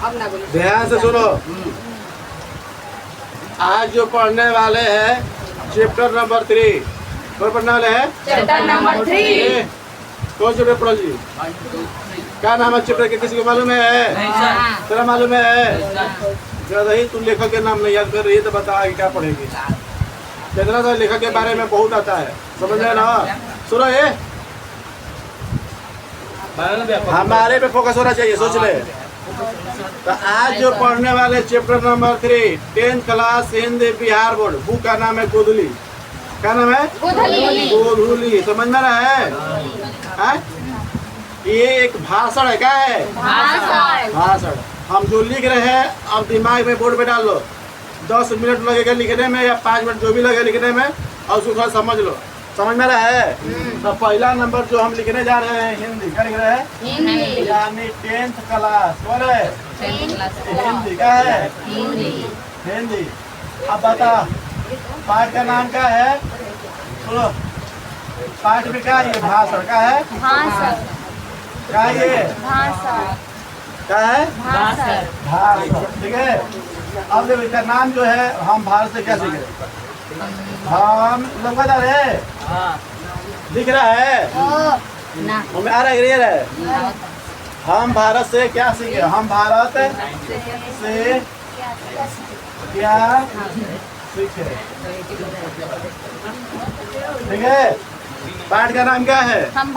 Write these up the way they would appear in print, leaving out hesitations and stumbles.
ध्यान से सुनो। आज जो पढ़ने वाले हैं चैप्टर नंबर 3। कौन पढ़ने वाले हैं? Chapter number 3। कौन चैप्टर पढ़ो जी? क्या नाम है चैप्टर के? किसी को मालूम है? तेरा मालूम है? रही तू लेखक के नाम नहीं याद कर रही है तो बता आगे क्या पढ़ेगी। कितना तो लेखक के बारे में बहुत आता है, समझ रहे ना? सुनो ये हमारे पे फोकस होना चाहिए, सोच ले। तो आज जो पढ़ने वाले chapter number 3 10th class Hindi Bihar board, book का नाम है गोधुली। क्या नाम है? गोधुली। समझ में रहा है? ये एक भाषण है। क्या है? भाषण। हम जो लिख रहे हैं अब दिमाग में बोर्ड पे डाल लो। 10 मिनट लगेगा लिखने में या 5 मिनट जो भी लगेगा लिखने में, और उसको थोड़ा समझ लो। समझ में रहा है? तो पहला नंबर जो हम लिखने जा रहे हैं हिंदी। क्या लिख रहे हैं? हिंदी। यानी 10th क्लास। बोल रहे हिंदी। क्या है? हिंदी। अब बता पाठ का नाम क्या है? सुनो, पाठ में क्या है? भाषण। क्या है? क्या है ये? क्या है? भाषण। ठीक है। अब देखो इसका नाम जो है हम भारत से क्या सीख रहे? हम लोग बता रहे दिख रहा है हमें आ रहा है। हम भारत से क्या सीखे? हम भारत से क्या सीखे? ठीक है। पाठ का नाम क्या है? हम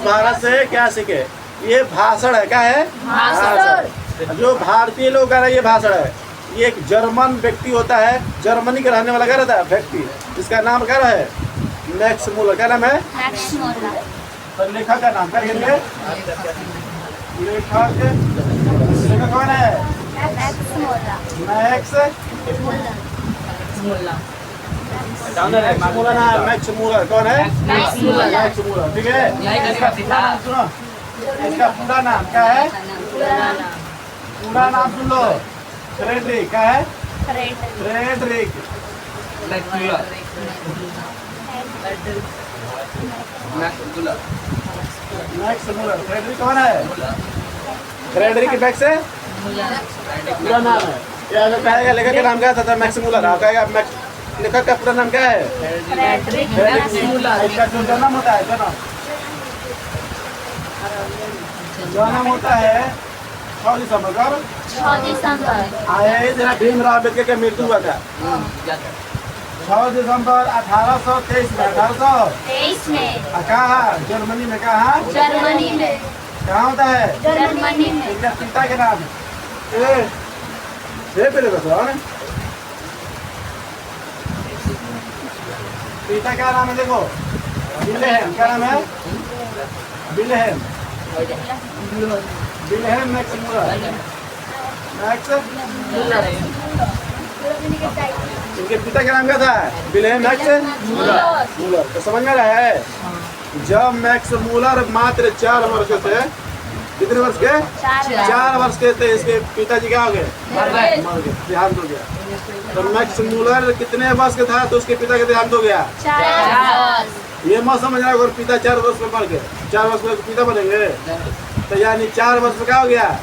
भारत से क्या सीखे। ये भाषण है। क्या है? भाषण। जो भारतीय लोग का ये भाषण है। ये एक जर्मन व्यक्ति होता है, जर्मनी का रहने वाला क्या रहता है व्यक्ति, इसका नाम क्या है? Max Muller. क्या नाम है? तो लेखक का नाम क्या है? लेखक कौन है? Max Muller. मैक्स मूलर कौन है? Max Muller. ठीक है। सुनो इसका पूरा नाम क्या है? पूरा नाम सुन लो। फ्रेडरिक। क्या है? Frederick Max Muller. फ्रेडरिक कौन है? फ्रेडरिक मैक्स है पूरा नाम है। क्या कहेगा? लेखक का नाम क्या था? Max Muller. आप कहेगा मैक्स। लेखक का पूरा नाम क्या है? Friedrich Muller. इसका जो जन्म होता है, जन्म होता है 6 दिसंबर। आए जरा भीमराव अम्बेडकर का मृत्यु हुआ था 6 दिसंबर 1823 में। 1823 में। कहाँ? जर्मनी में। कहाँ? जर्मनी में। कहाँ होता है? जर्मनी में। इनका पिता के नाम पिता क्या नाम है? देखो विलेहेम। क्या नाम है? विलेहेम। विलेहेम मैक्स मूलर। Max Muller. इनके पिता का नाम क्या था? विलेहेम मैक्स मूलर। तो समझ में रहा है? जब मैक्स मूलर मात्र 4 वर्ष के थे। कितने वर्ष के? 4 वर्ष के थे। इसके पिताजी क्या हो गए? मर गए, देहांत हो गया। तो मैक्स मूलर कितने वर्ष का था तो उसके पिता का देहांत हो गया? 4 वर्ष। ये मत समझना अगर पिता 4 वर्ष में मर गए, 4 वर्ष में पिता बनेंगे। तो यानी 4 वर्ष में क्या हो गया?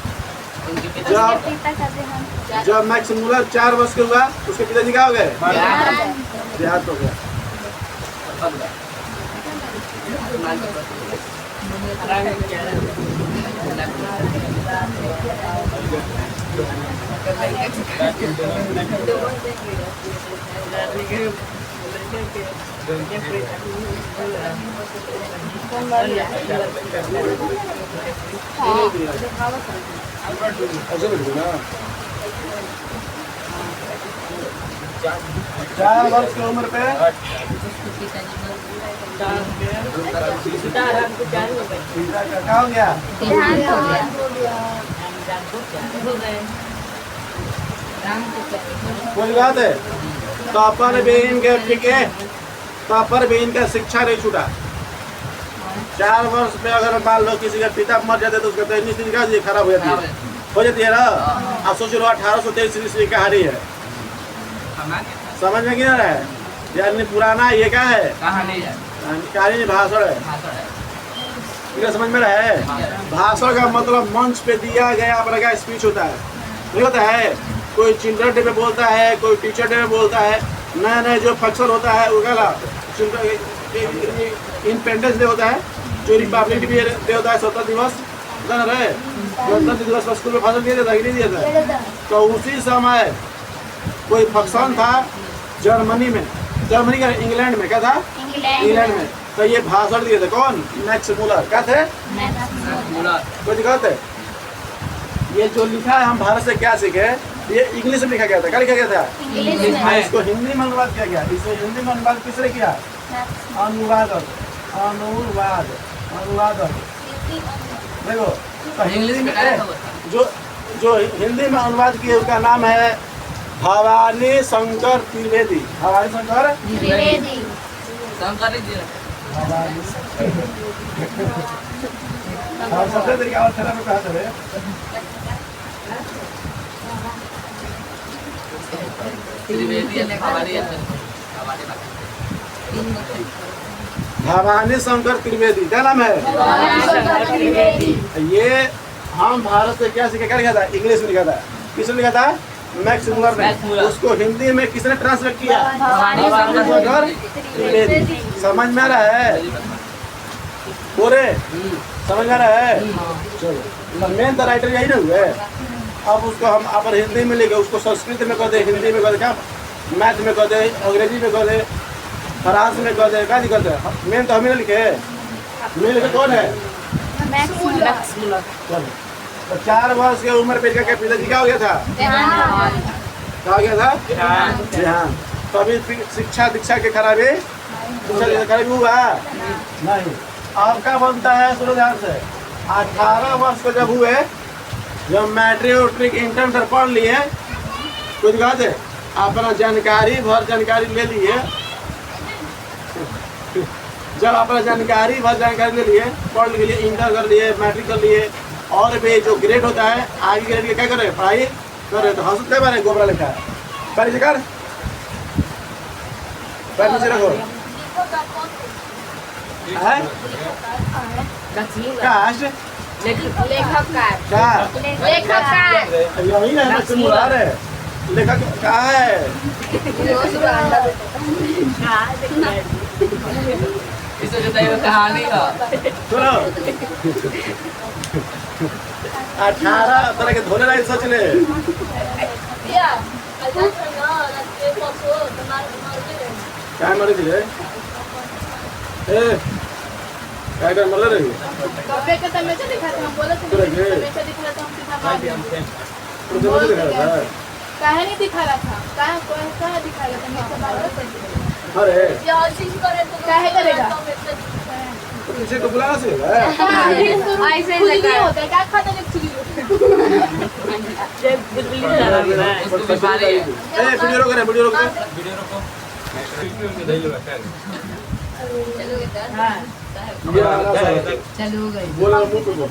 जब मैक्स मूलर 4 वर्ष के हुआ उसके पिताजी क्या हो गए? देहांत हो गया। चार वर्ष की उम्र पे क्या हो गया? कोई बात है। तो अपन भी इनके फिके तो पर भी इनका शिक्षा नहीं छूटा। 4 वर्ष में अगर मान लो किसी का पिता मर जाते तो उसका तो स्थिति क्या खराब हो जाती है ना। अब सोच लो 1823 ईस्वी की कहानी है, समझ में क्या रहा है? यानी पुराना ये क्या है? कहानी भाषण है। ये समझ में रहा है? भाषण का मतलब मंच पे दिया गया प्रकार स्पीच होता है, नहीं होता है? कोई चिल्ड्रन डे पे बोलता है, कोई टीचर डे में बोलता है, नया नया जो फंक्शन होता है वो क्या इंडिपेंडेंस डे होता है, जो रिपब्लिक डे होता है, स्वतंत्र दिवस जान रहे? स्वतंत्र दिवस पर स्कूल में भाषण दिया जाता है कि नहीं दिया था? तो उसी समय कोई फंक्शन था जर्मनी में, जर्मनी का इंग्लैंड में, क्या था? इंग्लैंड में। तो ये भाषण दिए थे कौन? Max Muller. क्या थे? कोई दिक्कत है? ये जो लिखा है हम भारत से क्या सीखे, ये इंग्लिश में लिखा गया था। क्या लिखा गया था? इसको हिंदी में अनुवाद किया गया। इसे हिंदी में अनुवाद किसने किया? अनुवादक, अनुवादक। देखो तो हिंदी में जो हिंदी में अनुवाद किए उसका नाम है भवानी शंकर त्रिवेदी। भवानी शंकर त्रिवेदी। सबसे तरीका और तरह में कहा चले भवानी शंकर त्रिवेदी। क्या नाम है? ये हम भारत से क्या सीखे? क्या लिखा था? इंग्लिश में लिखा था। किसने लिखा था? मैक्स मूलर ने। उसको हिंदी में किसने ट्रांसलेट किया? भवानी शंकर त्रिवेदी। समझ में आ रहा है? पूरे समझ में आ रहा है? चलो मेन तो राइटर यही ना हुए। अब उसको हम अपन हिंदी में लिखे, उसको संस्कृत में कर दे, हिंदी में कर दे, क्या मैथ में कर दे, अंग्रेजी में कर दे, फ्रांस में कर दे, क्या दिक्कत है? मेन तो हमें लिखे। हमें लिखे कौन है? चलो तो 4 वर्ष की उम्र पे क्या पिताजी क्या हो गया था? क्या हो गया था? ध्यान। तो अभी शिक्षा दीक्षा के खराबी हुआ नहीं। अब क्या बनता है? सुनो ध्यान से। 18 वर्ष को जब हुए, जब मैट्रिक इंटर तक पढ़ लिए, कुछ बात है अपना जानकारी भर जानकारी ले लिए, जब अपना जानकारी भर जानकारी ले लिए, पढ़ लिए, इंटर कर लिए, मैट्रिक कर लिए, और भी जो ग्रेड होता है आगे ग्रेड के क्या कर रहे हैं? पढ़ाई कर रहे। तो हंसते बारे गोबरा लिखा है पहले कर पैर नीचे रखो है काश क्या यही है ना मुरार है लेखक कहाँ है? कहानी का सुनो 18 तरह के धोने लायक सोच ले। क्या मरे थे? क्या कर मर रही? कपड़े का तमाचा दिखा था, हम बोला था तमाचा दिख रहा था, हम सिखा पा दिया। काहे नहीं दिखा रहा था? कहाँ दिखा रहा था? मैं तो मार रहा था। अरे काहे करेगा? किसी को बुलाना चाहिए। ऐसे नहीं होता है, क्या खाता है खुली? उसको बीमारी है। वीडियो रोक रहे, वीडियो रोक रहे। चलो गई। बोलो मुंह पे बोल।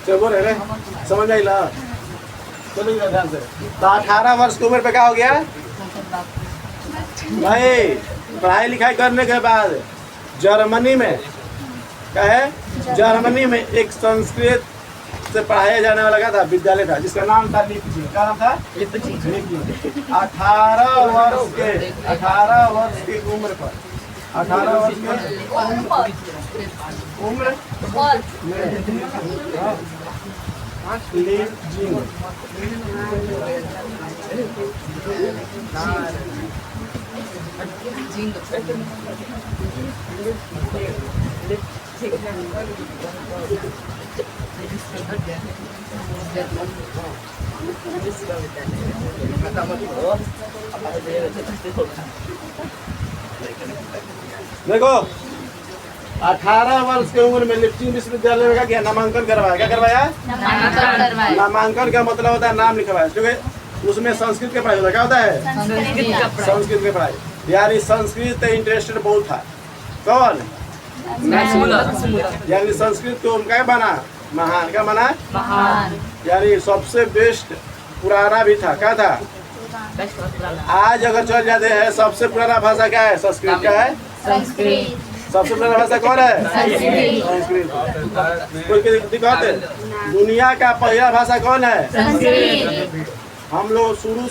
चलो बोल रहे समझ आई ला। चलो ध्यान से। तो 18 वर्ष की उम्र पे क्या हो गया भाई? पढ़ाई लिखाई करने के बाद जर्मनी में क्या है? जर्मनी में एक संस्कृत से पढ़ाया जाने वाला क्या था? विद्यालय था जिसका नाम था लिपजी। क्या नाम था? लिपजी। 18 वर्ष की उम्र पर 18 वर्ष की उम्र देखो 18 वर्ष की उम्र में लिप्चिंग विश्वविद्यालय में क्या नामांकन करवाया? क्या करवाया? नामांकन का मतलब होता है नाम लिखवाया, क्योंकि उसमें संस्कृत के पढ़ाई होता है। क्या होता है? संस्कृत के पढ़ाई। यानी संस्कृत इंटरेस्टेड बहुत था। कौन? यानी संस्कृत को क्या बना? महान। क्या बना? यानी सबसे बेस्ट पुराना भी था। क्या था? आज अगर चल जाते हैं सबसे पुराना भाषा क्या है? संस्कृत का है। संस्कृत। सबसे पुराना भाषा कौन है? संस्कृत। संस्कृत। कोई दिखाते दुनिया का पहला भाषा कौन है? संस्कृत। हम लोग शुरू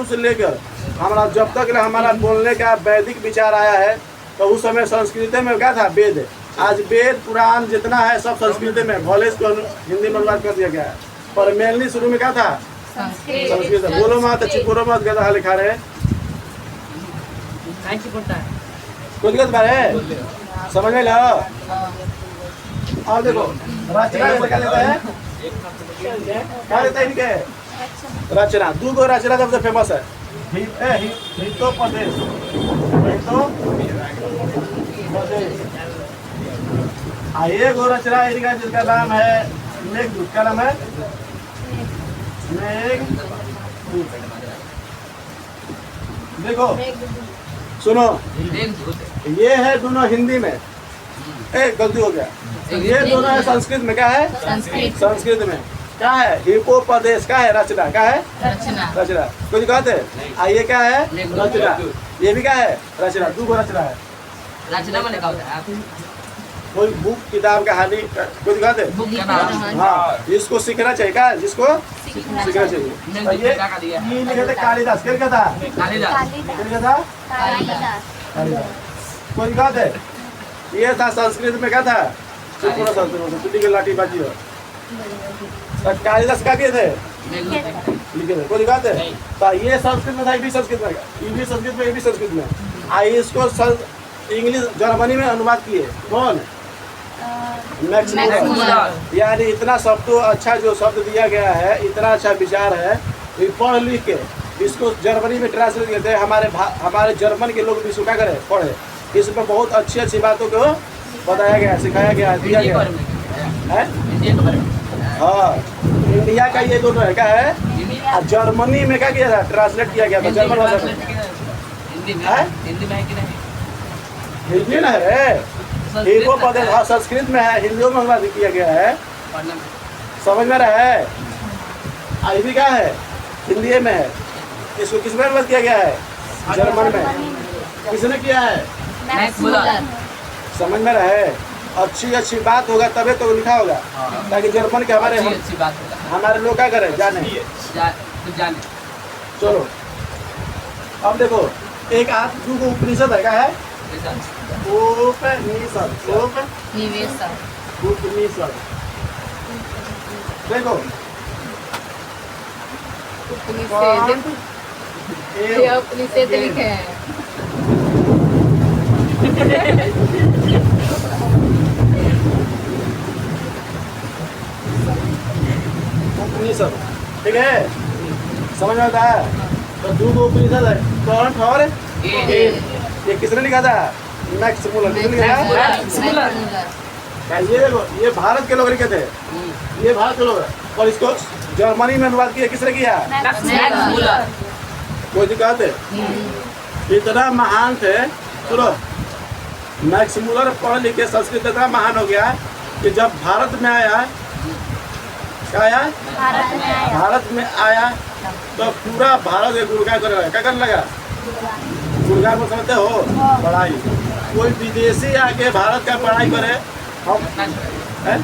से लेकर हमारा जब तक हमारा बोलने का वैदिक विचार आया है तो उस समय संस्कृत में क्या था? वेद। आज वेद पुराण जितना है सब संस्कृत में, भले इसको हिंदी में अनुवाद कर दिया गया है, पर मेनली शुरू में क्या था? संस्कृत। बोलो मत, बोलो मत, गधा लिखा रहे कुछ गलत बात है, समझ में लो। और देखो रचना क्या देता है? क्या देता है इनके? रचना। दो गो रचना सबसे फेमस है, हितोपदेश। ये गो रचना इनका जिसका नाम है मेघदूत। क्या नाम है? मेघदूत। देखो सुनो, ये है दोनों हिंदी में, गलती हो गया, ये दोनों है संस्कृत में। क्या है? संस्कृत में क्या है? हिपोपदेश। क्या है? रचना। क्या है? रचना। कुछ कहते हैं ये क्या है? रचना। ये भी क्या है? रचना। दो रचना है। रचना में लिखा होता है कोई बुक किताब कहानी कुछ कहते हैं। हाँ, इसको सीखना चाहिए। क्या? जिसको सीखना चाहिए। तो ये लिखे थे कालिदास। क्या लिखा था? कालिदास। क्या लिखा था? कोई कहते हैं ये था संस्कृत में। क्या था? छुट्टी की लाठी बाजी हो। कालिदास क्या किए थे? लिखे थे। कोई दिखाते हैं तो ये संस्कृत में था, ये भी संस्कृत में, ये भी संस्कृत में, ये भी संस्कृत में। आइए इसको इंग्लिश जर्मनी में अनुवाद किए। कौन? Max Muller. यानी इतना शब्द अच्छा जो शब्द दिया गया है, इतना अच्छा विचार है, ये पढ़ लिख के इसको जर्मनी में ट्रांसलेट करते हैं। हमारे जर्मन के लोग भी इसको क्या करें? पढ़े। इसमें बहुत अच्छी अच्छी बातों को बताया गया, सिखाया गया, दिया गया है। हाँ, इंडिया का ये दोनों है। क्या है? और जर्मनी में क्या किया था? ट्रांसलेट किया गया था जर्मन भाषा में। हिंदी में है कि नहीं? हिंदी ना है, हिपोपदेश। हाँ, संस्कृत में है, हिंदी में अनुवाद किया गया है। समझ में रहा है? ये भी क्या है? हिंदी में है। इसको किस में अनुवाद किया गया है? जर्मन में। किसने किया है? समझ में रहे? अच्छी बात होगा तभी तो लिखा होगा, ताकि जर्मन के अच्छी बात होगा। हमारे लोग क्या करें? जाने। चलो अब देखो, एक आध दो को उपनिषद है। क्या है? उपनिषद। उपनिषद। देखो उपनिषद लिखे हैं। उपनिषद, ठीक है, समझ में आता है? तो दो गो उपनिषद है, कौन और ये किसने लिखा था? Max Müller. किसने लिखा था? ये देखो, ये भारत के लोग लिखे थे, ये भारत के लोग है, और इसको जर्मनी में अनुवाद किया। किसने किया? कोई दिक्कत है? इतना महान थे। सुनो, मैक्स मूलर पढ़ लिख के संस्कृत इतना महान हो गया कि जब भारत में आया, क्या आया? भारत में आया तो पूरा भारत के गुड़गांव करने लगा। क्या करने लगा? गुड़गांव को समझते हो? पढ़ाई। कोई विदेशी आके भारत का पढ़ाई करे हम है?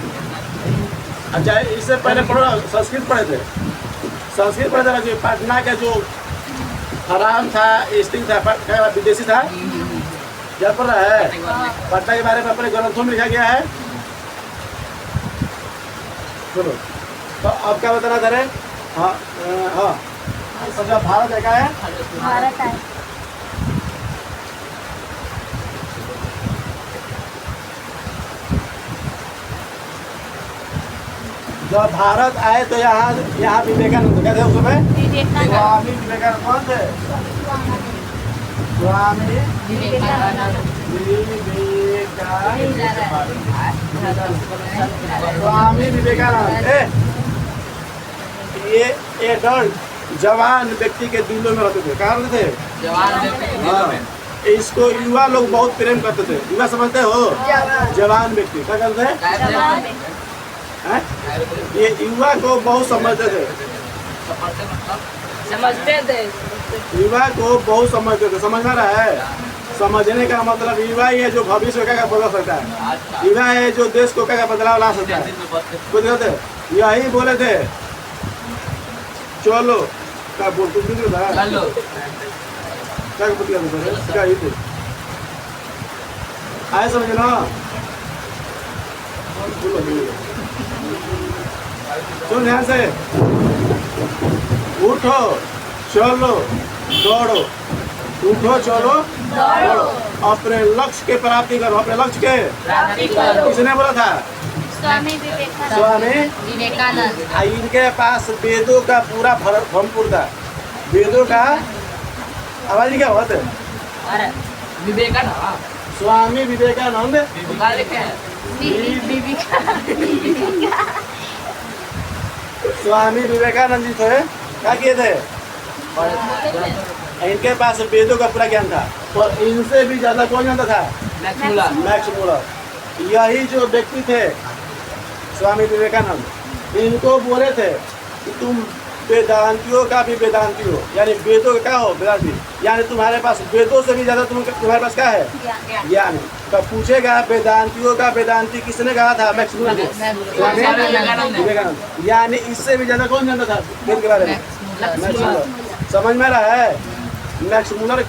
अच्छा, इससे पहले पढ़ो संस्कृत पढ़े थे। संस्कृत पढ़े थे। पटना का जो हराम था, स्टिंग था, विदेशी था। क्या पढ़ रहा है? पटना के बारे में अपने ग्रंथों में लिखा गया है। चलो, तो अब क्या बताना था रे? हाँ हाँ, अच्छा, भारत है। क्या है? भारत है। जब भारत आए तो यहाँ विवेकानंद क्या थे उस समय? स्वामी विवेकानंद। कौन थे? स्वामी विवेकानंद। स्वामी विवेकानंद ये एडल्ट जवान व्यक्ति के दिलों में रहते थे। कहाँ रहते थे? जवान व्यक्ति के दिलों में। इसको युवा लोग बहुत प्रेम करते थे। युवा समझते हो? जवान व्यक्ति क्या करते हैं? ये युवा को बहुत समझते थे। समझते थे। युवा को बहुत समझते थे, समझ में रहा है। समझने का मतलब युवा ही है जो भविष्य का बदल सकता है, अच्छा युवा है जो देश को का बदलाव ला सकता है। दिन में बस कुछ कहते यही बोले थे, चलो क्या बोलते था चलो क्या पुतिया थे क्या ही थे आए समझे ना। सुन ध्यान से, उठो चलो दौड़ो, उठो चलो दौड़ो, अपने लक्ष्य के प्राप्ति करो, अपने लक्ष्य के प्राप्ति करो। किसने बोला था? स्वामी विवेकानंद। स्वामी विवेकानंद। इनके पास वेदों का पूरा भरपूर था, वेदों का आवाज नहीं क्या हुआ था? अरे विवेकानंद स्वामी विवेकानंद कहाँ लिखे हैं? स्वामी विवेकानंद जी थे, क्या किए थे? इनके पास वेदों का पूरा ज्ञान था, और इनसे भी ज्यादा कौन जानता था? Max Muller. Max Muller. यही जो व्यक्ति थे स्वामी विवेकानंद, इनको बोले थे कि तुम वेदांतियों का भी वेदांति हो, यानी वेदों का क्या हो? वेदांति। यानी तुम्हारे पास वेदों से भी ज्यादा तुम्हारे पास क्या है? ज्ञान है। तो पूछेगा वेदांतियों का वेदांति किसने कहा था? मैक्स मुलर ने। स्वामी विवेकानंद। यानी इससे भी ज्यादा कौन जानता था वेद के बारे में? Max Muller. समझ में रहा है? मैक्स मुलर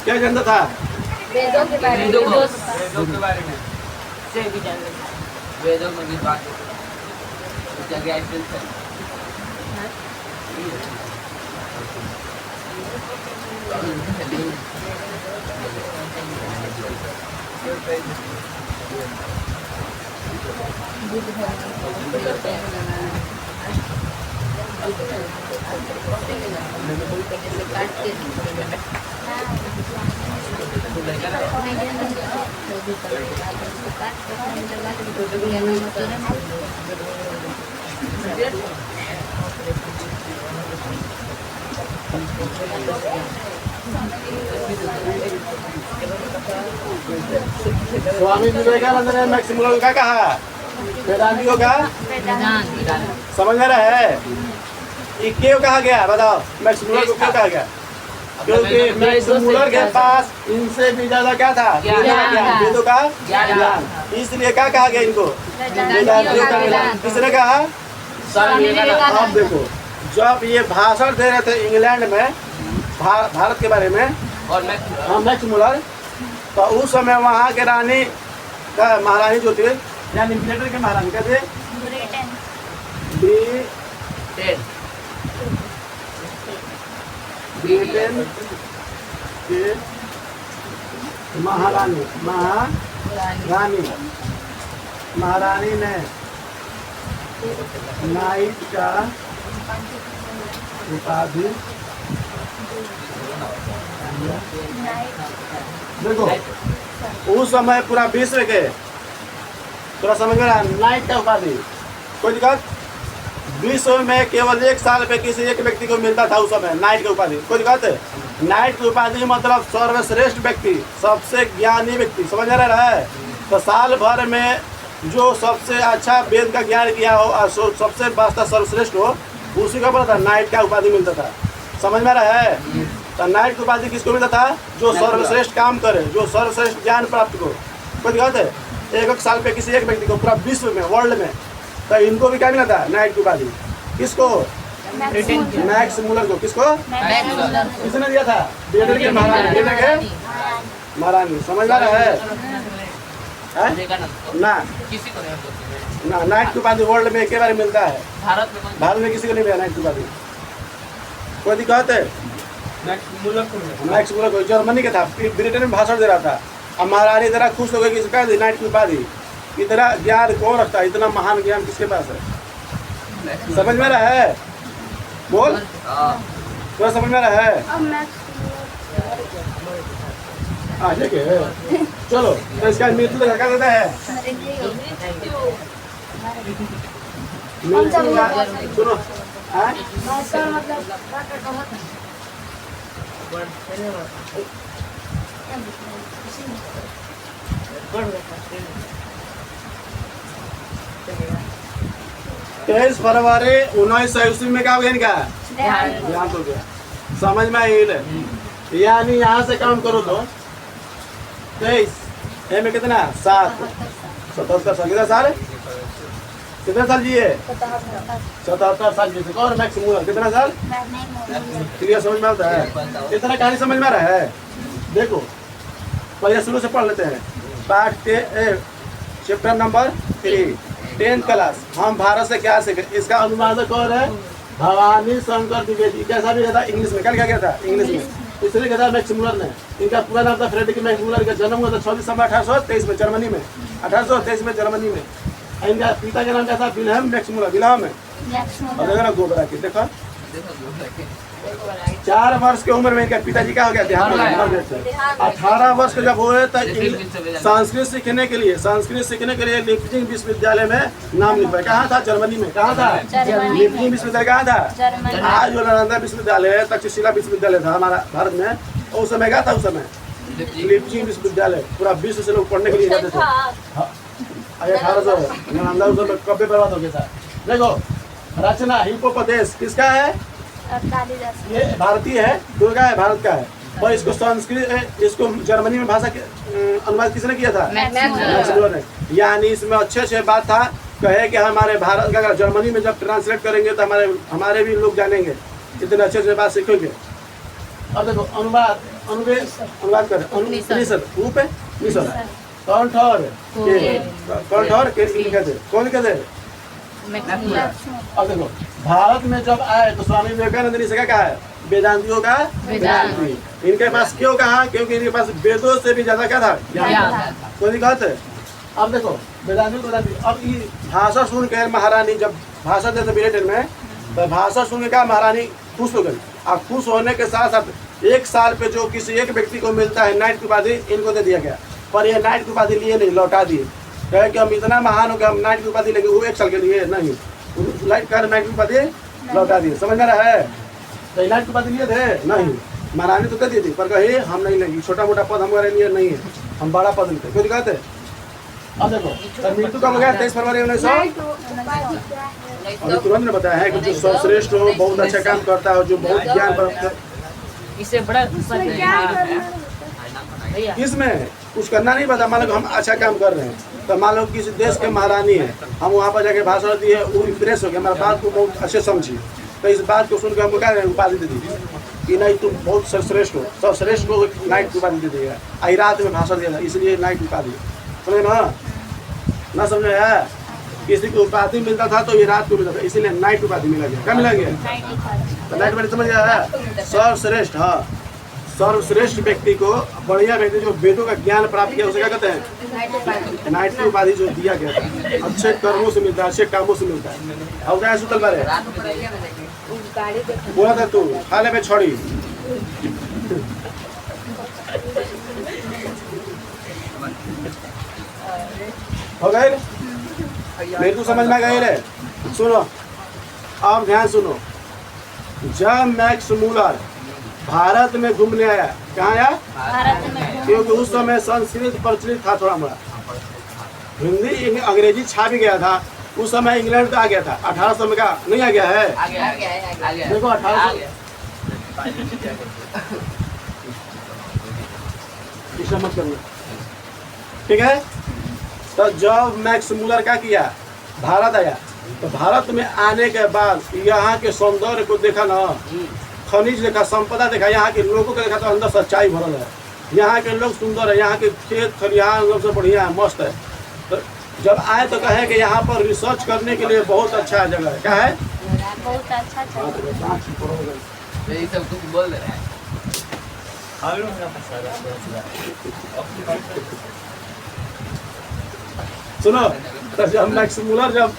क्या जानता था? वेदों के बारे में। वेदों के बारे में से भी जान लेते। वेदों में भी बात जगह आइसक्रीम है। स्वामी विवेकानंद ने मैक्स मुलर को क्या कहा? वेदांतियों का। समझ में रहा है? ये क्यों कहा गया? बताओ, मैक्स मुलर को क्यों कहा गया? क्योंकि मैक्स मुलर के पास इनसे भी ज्यादा क्या था? वेदों का ज्ञान। इसलिए क्या कहा गया इनको? वेदांतियों का ज्ञान। किसने कहा? अब देखो, जब ये भाषण दे रहे थे इंग्लैंड में भारत के बारे में, और मैक्स मैक्स मुलर, तो उस समय वहाँ के रानी का महारानी जो थे, यानी ब्रिटेन के महारानी क्या थे? ब्रिटेन के महारानी महारानी ने नाइट का उपाधि, देखो उस समय पूरा विश्व के, थोड़ा समझ में रहा? नाइट का उपाधि कोई दिक्कत? विश्व में केवल एक साल पे किसी एक व्यक्ति को मिलता था उस समय नाइट की उपाधि। कोई दिक्कत? नाइट की उपाधि मतलब सर्वश्रेष्ठ व्यक्ति, सबसे ज्ञानी व्यक्ति। समझ में रहा है? तो साल भर में जो सबसे अच्छा वेद का ज्ञान किया हो और सबसे वास्ता सर्वश्रेष्ठ हो, उसी का पता था नाइट का उपाधि मिलता था। समझ में रहा है? तो नाइट की उपाधि किसको मिलता था? जो सर्वश्रेष्ठ काम करे, जो सर्वश्रेष्ठ ज्ञान प्राप्त को। कोई दिक्कत है? एक साल पे किसी एक व्यक्ति को पूरा विश्व में, वर्ल्ड में। तो इनको भी क्या मिला था? नाइट की उपाधि। किसको? मैक्स मुलर को। किसको? किसने दिया था? ब्रिटेन के महारानी। ब्रिटेन के महारानी। समझ में रहा है? विवेकानंद ना किसी को नहीं होती। ना, नाइट की उपाधि वर्ल्ड में एक बार मिलता है, भारत में कौन- भारत में किसी को नहीं मिला नाइट की उपाधि। कोई दिक्कत है? मैक्स मुलर को जर्मनी का था, ब्रिटेन में भाषण दे रहा था। अब महारानी इतना खुश हो गई कि इसका नाइट की उपाधि। इतना ज्ञान कौन रखता है? इतना महान ज्ञान किसके पास है? समझ में रहा है? बोल, हाँ। पूरा समझ में रहा है? अब मैक्स हाँ ठीक है, चलो। तो इसका मृत्यु का क्या देता है? मृत्यु का सुनो, हाँ? तेईस फरवरी 1900 ईस्वी में क्या हो गया इनका? ध्यान। देहांत हो गया। समझ में आइल? यानी यहाँ से काम करो तो 23 ए में कितना 7 77 साल कितना साल कितना साल जिए 77 साल जिए और मैक्स मूलर कितना साल क्लियर समझ में आता है? इतना कहानी समझ में आ रहा है? देखो पहले शुरू से पढ़ लेते हैं। Part chapter number 3 10th class. हम भारत से क्या सीखे? इसका अनुवादक कौन है? भवानी शंकर द्विवेदी। कैसा भी था इंग्लिश में? कल क्या था इंग्लिश में? इसलिए क्या था मैक्स मूलर ने। इनका पूरा नाम था फ्रेडरिक मैक्स मूलर। का जन्म हुआ था 26 दिसंबर 1823 में जर्मनी में। 1823 में जर्मनी में। इनका पिता का नाम क्या था? Wilhelm Max Muller. विल्हेम है और देखो ना गोबरा के देखो 4 वर्ष की उम्र में इनका पिताजी क्या हो गया? ध्यान मर गए थे। 18 वर्ष के जब हुए तो संस्कृत सीखने के लिए लिप्जिंग विश्वविद्यालय में नाम लिखवाया। कहाँ था? जर्मनी में। कहाँ था? लिप्जिंग विश्वविद्यालय कहाँ था? आज जो नालंदा विश्वविद्यालय है, तक्षशिला विश्वविद्यालय था हमारा भारत में। उस समय क्या था? उस समय लिप्जिंग विश्वविद्यालय पूरा विश्व से लोग पढ़ने के लिए जाते थे। 1800 नालंदा उस समय कब बर्बाद हो गया था। देखो रचना हिप्पोपदेश किसका है? ये भारतीय है, दुर्गा है, भारत का है। और इसको संस्कृत इसको जर्मनी में भाषा के अनुवाद किसने किया था? मैक्स मूलर ने। यानी इसमें अच्छे बात था कहे कि हमारे भारत का जर्मनी में जब ट्रांसलेट करेंगे तो हमारे भी लोग जानेंगे, इतने अच्छे बात सीखेंगे। अब देखो अनुवाद करें कौन कहते? अब देखो भारत में जब आए तो स्वामी विवेकानंद ने क्या कहा है? वेदांतियों का वेदांती। इनके पास क्यों कहा? क्योंकि इनके पास वेदों से भी ज्यादा क्या था? ज्ञान। कोई दिक्कत है? अब देखो वेदांती। अब ये भाषा सुन के महारानी जब भाषा देते ब्रिटेन में, तो भाषा सुन के महारानी खुश हो गई। और खुश होने के साथ साथ 1 साल पे जो किसी एक व्यक्ति को मिलता है नाइट की उपाधि, इनको दे दिया गया। पर ये नाइट की उपाधि लिए नहीं, लौटा दिए। कहे कि हम इतना महान हो गए, हम नाइट की उपाधि लेंगे। वो 1 साल के लिए नहीं, नाइट की उपाधि लौटा दिए। समझ में रहा है? तो नाइट की उपाधि लिए थे नहीं, महारानी तो दे दी थी, पर कहे हम नहीं लेंगे, छोटा मोटा पद हमारे लिए नहीं है, हम बड़ा पद लेते। कोई दिक्कत है? अब देखो मृत्यु कब हो गया? 23 फरवरी 1900। अभी तुरंत ने बताया है कि जो सर्वश्रेष्ठ हो, बहुत अच्छा काम करता है, जो बहुत ज्ञान प्राप्त इससे बड़ा इसमें कुछ करना नहीं पता। मान लो हम अच्छा काम कर रहे हैं, तो मान लो किसी देश के महारानी है, हम वहाँ पर जाके भाषण दिए, वो इम्प्रेस हो गया, हमारी बात को बहुत अच्छे समझी, तो इस बात को सुनकर हमको क्या उपाधि दे दी कि नहीं तुम बहुत सर्वश्रेष्ठ हो। सर्वश्रेष्ठ को नाइट की उपाधि दे देगा। आई रात में भाषण दिया था, इसलिए नाइट उपाधि। समझे ना समझे है? किसी को उपाधि मिलता था तो ये रात को मिलता था, इसीलिए नाइट उपाधि मिला गया। क्या मिला गया? तो नाइट उपाधि समझ गया है? सर्वश्रेष्ठ। हाँ, सर्वश्रेष्ठ व्यक्ति को, बढ़िया व्यक्ति जो वेदों का ज्ञान प्राप्त किया, उसे क्या कहते हैं? नाइट की उपाधि जो दिया गया था। अच्छे कर्मों से मिलता है, अच्छे कामों से मिलता है। अब क्या सुतल बारे बोला था तू खाले में छोड़ी हो गए? मेरे को समझ में गए रे? सुनो अब ध्यान सुनो। जब मैक्स मूलर भारत में घूमने आया, कहाँ आया? भारत में। क्योंकि उस समय संस्कृत प्रचलित था, थोड़ा मोड़ा हिंदी अंग्रेजी छा भी गया था। उस समय इंग्लैंड आ गया था। 1800 में का नहीं आ गया है? आ गया। देखो 1800 मत करना, ठीक है? तो जब मैक्स मूलर क्या किया? भारत आया। तो भारत में आने के बाद यहाँ के सौंदर्य को देखा ना, खनिज देखा, संपदा देखा, यहाँ के लोगों को देखा, तो अंदर सच्चाई भरल है। यहाँ के लोग सुंदर है, यहाँ के खेत खलिहान सबसे बढ़िया है, मस्त है। तो जब आए तो कहे कि यहाँ पर रिसर्च करने के लिए बहुत अच्छा जगह है। क्या है? बहुत अच्छा यही सब कुछ बोल रहे हैं। सुनो, तो जब मैक्स मूलर जब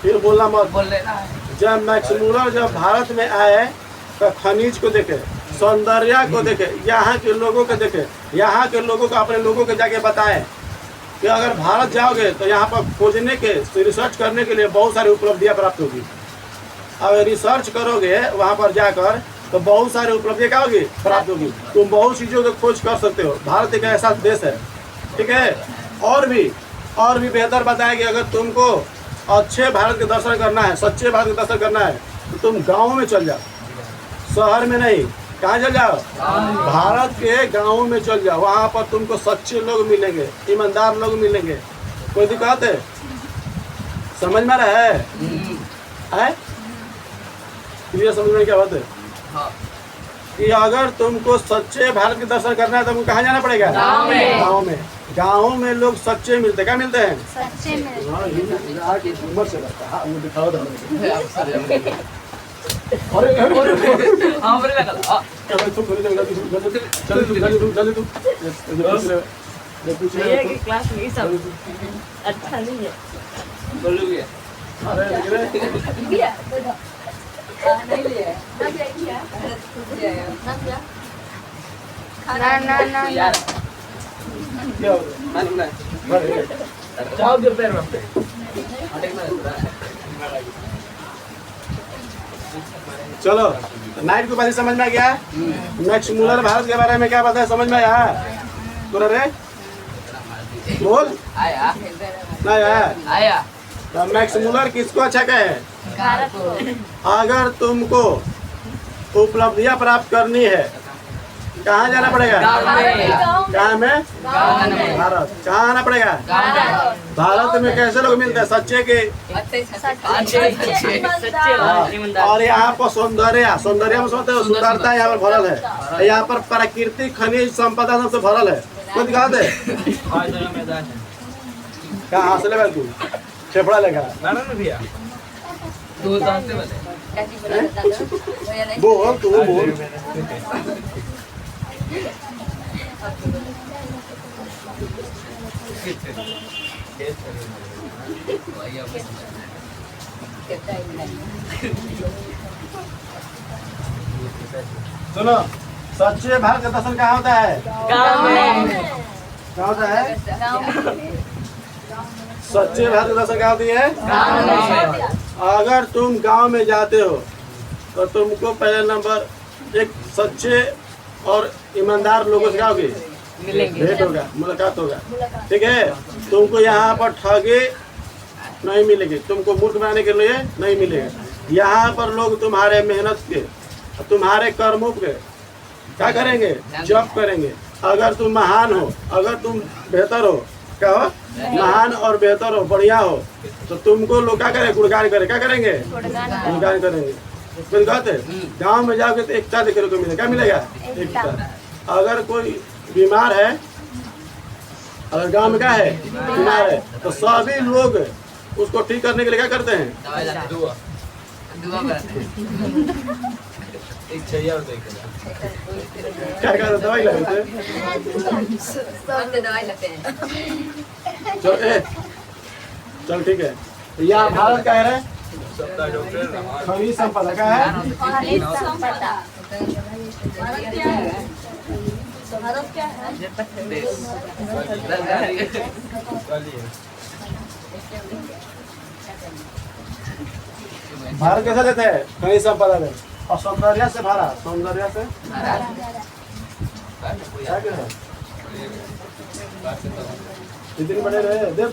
फिर बोलना मत, बोल रहे ना। जब मैक्स मूलर जब भारत में आए तो खनिज को देखे, सौंदर्य को देखे, यहाँ के लोगों को देखे, यहाँ के लोगों को अपने लोगों को जाके बताए कि अगर भारत जाओगे तो यहाँ पर खोजने के, रिसर्च करने के लिए बहुत सारी उपलब्धियाँ प्राप्त होगी। अगर रिसर्च करोगे वहाँ पर जाकर तो बहुत सारी उपलब्धियाँ क्या होगी? प्राप्त होगी। तुम बहुत चीज़ों को खोज कर सकते हो। भारत एक ऐसा देश है, ठीक है? और भी बेहतर बताएं कि अगर तुमको अच्छे भारत के दर्शन करना है, सच्चे भारत के दर्शन करना है, तो तुम गाँव में चल जाओ। शहर में नहीं, कहाँ चल जाओ? भारत के गाँव में चल जाओ, वहाँ पर तुमको सच्चे लोग मिलेंगे, ईमानदार लोग मिलेंगे। कोई दिक्कत है? समझ में रहा है? क्लियर समझ में क्या बात है? हाँ कि अगर तुमको सच्चे भारत के दर्शन करना है तो तुमको कहाँ जाना पड़ेगा? गाँव में। गाँव में। गाँव में लोग सच्चे मिलते, क्या मिलते हैं? सच्चे में हाँ, ये आगे उम्र से लगता है। हाँ, वो दिखाओ तो। अरे हाँ बोले लगा चलो तुम बोले जल्दी तू क्लास में सब अच्छा नहीं है। बोलोगे अरे ना ना ना यार क्या हो जाओ गिर पैर में अटक ना चलो नाइट को पहले समझ में आ गया। नेक्स्ट मूलर भारत के बारे में क्या पता है? समझ में आया? बोल रे बोल आया नहीं आया? आया मैक्स मूलर किसको अच्छा कहे? भारत को अगर तुमको उपलब्धियां प्राप्त करनी है कहाँ जाना पड़ेगा? कहाँ में? भारत। कहाँ आना पड़ेगा? भारत में कैसे लोग मिलते हैं? सच्चे के। हाँ, और यहाँ पर सौंदर्य में समझते हो, सुंदरता यहाँ पर भरल है। यहाँ पर प्राकृतिक खनिज संपदा सबसे भरल है। कोई दिखा दे कहाँ हासिल है तू? फेफड़ा लेगा भैया दो दांत से बने बोल तू बोल। सुनो, सच्चे भारत का दर्शन कहाँ होता है? गाँव में कहाँ होता है? सच्चे भारत का दर्शन कहाँ होती है? गाँव में अगर तुम गांव में जाते हो तो तुमको पहले नंबर एक सच्चे और ईमानदार लोगों से क्या होगी? मिलेंगे। भेंट होगा, मुलाकात होगा। ठीक है, तुमको यहाँ पर ठगे नहीं मिलेगी, तुमको मूर्ख बनाने के लिए नहीं मिलेगा। यहाँ पर लोग तुम्हारे मेहनत के, तुम्हारे कर्मों के क्या करेंगे? जप करेंगे। अगर तुम महान हो, अगर तुम बेहतर हो, क्या हो? महान और बेहतर हो, बढ़िया हो, तो तुमको लोग क्या करें? गुणगान करें। क्या करेंगे? गुणगान करेंगे। कोई कहते गाँव में जाओगे तो एकता देखने को मिलेगा। क्या मिलेगा? एकता। अगर कोई बीमार है, अगर गांव में क्या है? बीमार है, तो सभी लोग उसको ठीक करने के लिए क्या करते हैं? दवाई लाते दुआ दुआ करते एक चाहिए और क्या करते? दवाई लगाते दवाई लेते हैं। चल चल ठीक है। यहाँ भारत का है खनिज संपदा का है। भारत कैसे देते हैं? खनिज संपदा में और सौंदर्य से भरा। सौंदर्य से क्या क्या है? इतने बड़े रहे देख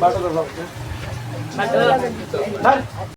बाटो